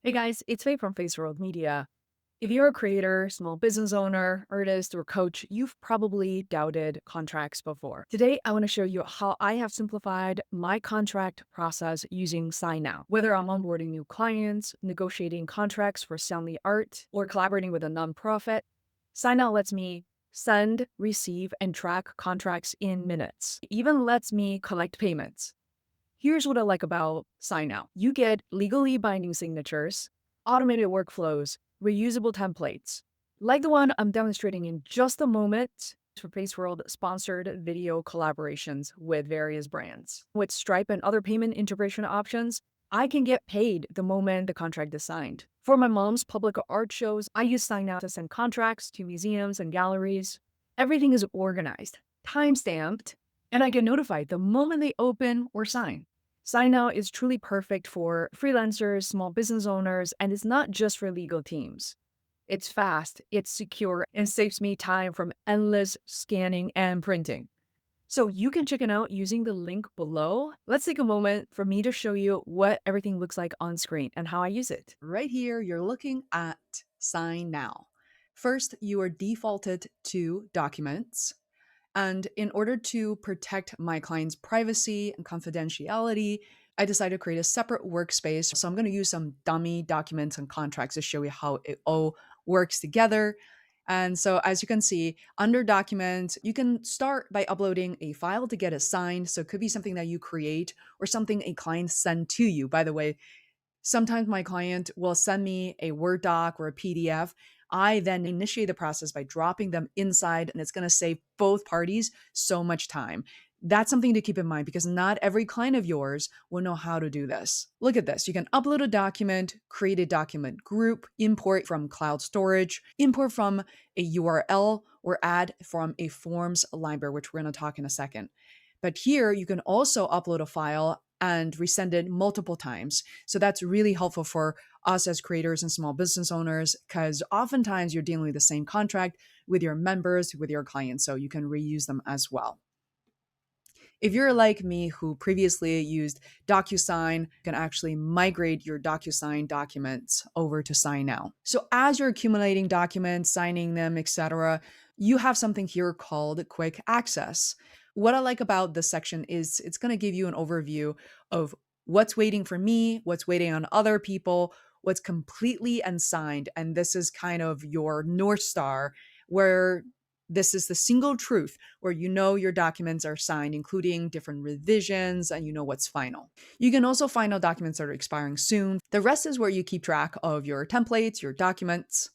Hey guys, it's Faye from Feisworld Media. If you're a creator, small business owner, artist, or coach, you've probably doubted contracts before. Today, I want to show you how I have simplified my contract process using SignNow. Whether I'm onboarding new clients, negotiating contracts for selling art, or collaborating with a nonprofit, SignNow lets me send, receive, and track contracts in minutes. It even lets me collect payments. Here's what I like about SignNow. You get legally binding signatures, automated workflows, reusable templates, like the one I'm demonstrating in just a moment for Faceworld sponsored video collaborations with various brands. With Stripe and other payment integration options, I can get paid the moment the contract is signed. For my mom's public art shows, I use SignNow to send contracts to museums and galleries. Everything is organized, time-stamped, and I get notified the moment they open or sign. SignNow is truly perfect for freelancers, small business owners, and it's not just for legal teams. It's fast, it's secure, and saves me time from endless scanning and printing. So you can check it out using the link below. Let's take a moment for me to show you what everything looks like on screen and how I use it. Right here, you're looking at Sign Now. First, you are defaulted to Documents. And in order to protect my client's privacy and confidentiality, I decided to create a separate workspace. So I'm going to use some dummy documents and contracts to show you how it all works together. And so as you can see, under documents, you can start by uploading a file to get it signed. So it could be something that you create or something a client send to you. By the way, sometimes my client will send me a Word doc or a PDF. I then initiate the process by dropping them inside, and it's going to save both parties so much time. That's something to keep in mind because not every client of yours will know how to do this. Look at this. You can upload a document, create a document group, import from cloud storage, import from a URL, or add from a forms library, which we're going to talk in a second. But here you can also upload a file and resend it multiple times. So that's really helpful for us as creators and small business owners because oftentimes you're dealing with the same contract with your members, with your clients, so you can reuse them as well. If you're like me who previously used DocuSign, you can actually migrate your DocuSign documents over to SignNow. So as you're accumulating documents, signing them, etc., you have something here called Quick Access. What I like about this section is it's going to give you an overview of what's waiting for me, what's waiting on other people, what's completely unsigned. And this is kind of your North Star where this is the single truth where you know your documents are signed, including different revisions, and you know what's final. You can also find out documents that are expiring soon. The rest is where you keep track of your templates, your documents.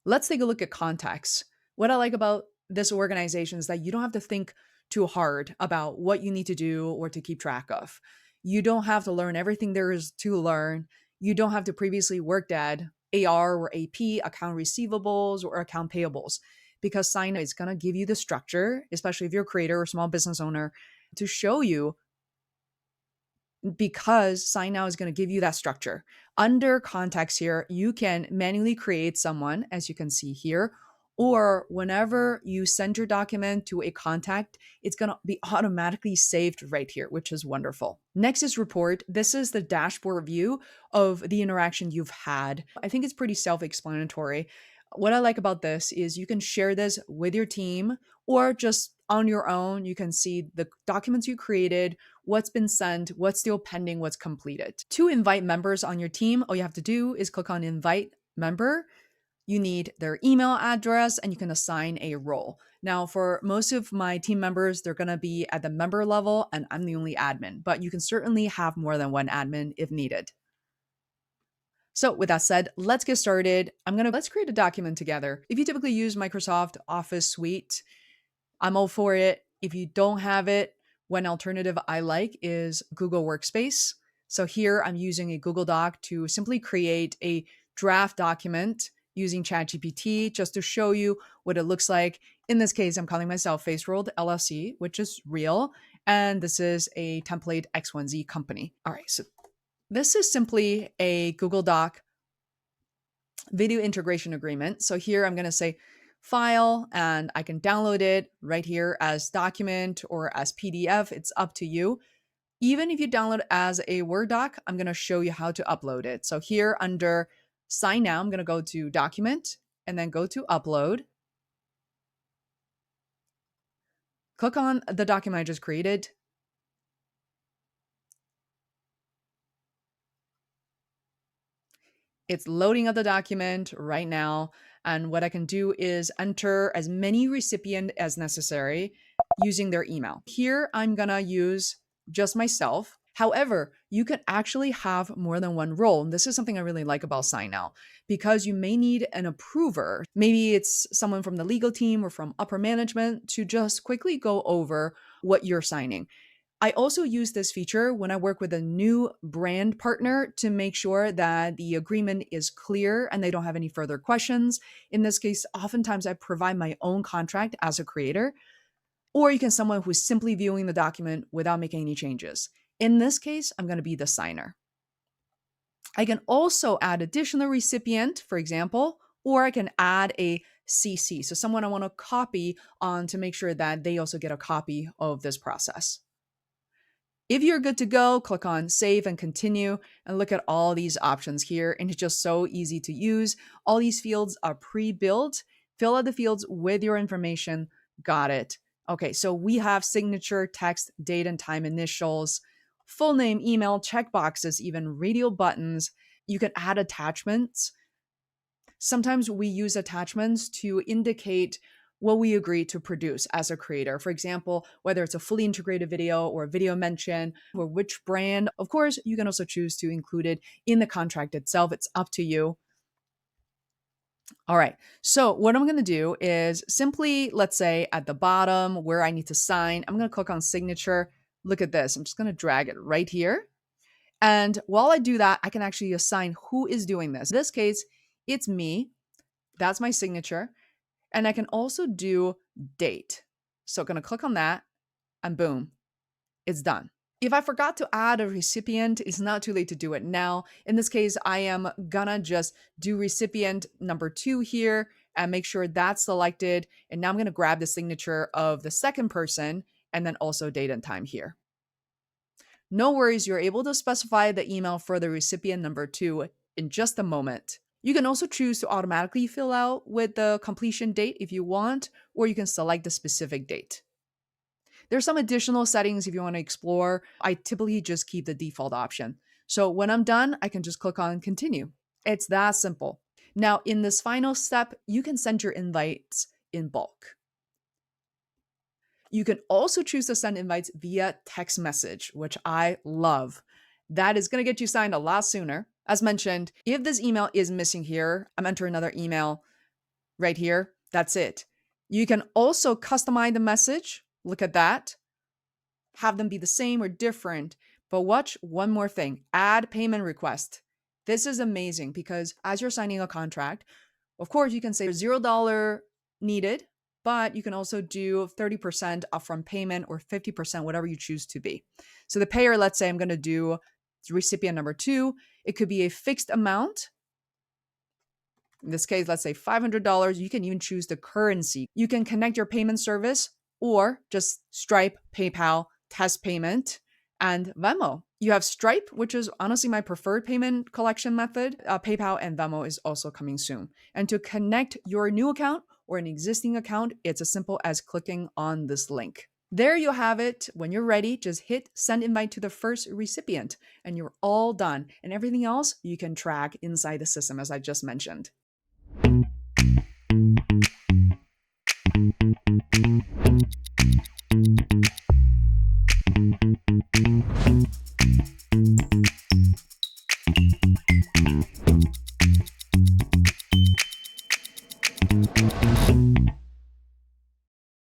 Let's take a look at context. What I like about this organization is that you don't have to think too hard about what you need to do or to keep track of. You don't have to learn everything there is to learn. You don't have to previously worked at AR or AP, account receivables or account payables, because Sign is going to give you the structure, especially if you're a creator or small business owner, to show you because SignNow is going to give you that structure. Under context here, you can manually create someone, as you can see here, or whenever you send your document to a contact, it's going to be automatically saved right here, which is wonderful. Next is report. This is the dashboard view of the interaction you've had. I think it's pretty self-explanatory. What I like about this is you can share this with your team or just on your own. You can see the documents you created, what's been sent, what's still pending, what's completed. To invite members on your team, all you have to do is click on invite member. You need their email address and you can assign a role. Now, for most of my team members, they're going to be at the member level and I'm the only admin, but you can certainly have more than one admin if needed. So with that said, let's get started. Let's create a document together. If you typically use Microsoft Office Suite, I'm all for it. If you don't have it, one alternative I like is Google Workspace. So here I'm using a Google Doc to simply create a draft document using ChatGPT just to show you what it looks like. In this case, I'm calling myself Faceworld LLC, which is real. And this is a template X1Z company. All right, so this is simply a Google Doc video integration agreement. So here I'm going to say file and I can download it right here as document or as PDF. It's up to you. Even if you download as a Word doc, I'm going to show you how to upload it. So here under Sign Now, I'm going to go to Document and then go to Upload. Click on the document I just created. It's loading up the document right now. And what I can do is enter as many recipient as necessary using their email. Here, I'm going to use just myself. However, you can actually have more than one role. And this is something I really like about SignNow because you may need an approver. Maybe it's someone from the legal team or from upper management to just quickly go over what you're signing. I also use this feature when I work with a new brand partner to make sure that the agreement is clear and they don't have any further questions. In this case, oftentimes I provide my own contract as a creator, or you can someone who's simply viewing the document without making any changes. In this case, I'm going to be the signer. I can also add additional recipient, for example, or I can add a CC. So someone I want to copy on to make sure that they also get a copy of this process. If you're good to go, click on Save and Continue and look at all these options here. And it's just so easy to use. All these fields are pre-built. Fill out the fields with your information. Got it. Okay, so we have signature, text, date and time initials, full name, email, checkboxes, even radio buttons. You can add attachments. Sometimes we use attachments to indicate what we agree to produce as a creator. For example, whether it's a fully integrated video or a video mention or which brand. Of course, you can also choose to include it in the contract itself. It's up to you. All right. So what I'm going to do is simply, let's say at the bottom where I need to sign, I'm going to click on signature. Look at this. I'm just going to drag it right here. And while I do that, I can actually assign who is doing this. In this case, it's me. That's my signature. And I can also do date. So I'm going to click on that and boom, it's done. If I forgot to add a recipient, it's not too late to do it now. In this case, I am gonna just do recipient number 2 here and make sure that's selected. And now I'm gonna grab the signature of the second person and then also date and time here. No worries, you're able to specify the email for the recipient number 2 in just a moment. You can also choose to automatically fill out with the completion date if you want, or you can select the specific date. There's some additional settings if you want to explore. I typically just keep the default option. So when I'm done, I can just click on continue. It's that simple. Now, in this final step, you can send your invites in bulk. You can also choose to send invites via text message, which I love. That is going to get you signed a lot sooner. As mentioned, if this email is missing here, I'm entering another email right here. That's it. You can also customize the message. Look at that. Have them be the same or different. But watch one more thing. Add payment request. This is amazing because as you're signing a contract, of course, you can say $0 needed, but you can also do 30% upfront payment or 50%, whatever you choose to be. So the payer, let's say I'm going to do recipient number 2. It could be a fixed amount. In this case, let's say $500. You can even choose the currency. You can connect your payment service or just Stripe, PayPal, test payment, and Venmo. You have Stripe, which is honestly my preferred payment collection method. PayPal and Venmo is also coming soon. And to connect your new account or an existing account, it's as simple as clicking on this link. There you have it. When you're ready, just hit send invite to the first recipient and you're all done. And everything else you can track inside the system as I just mentioned.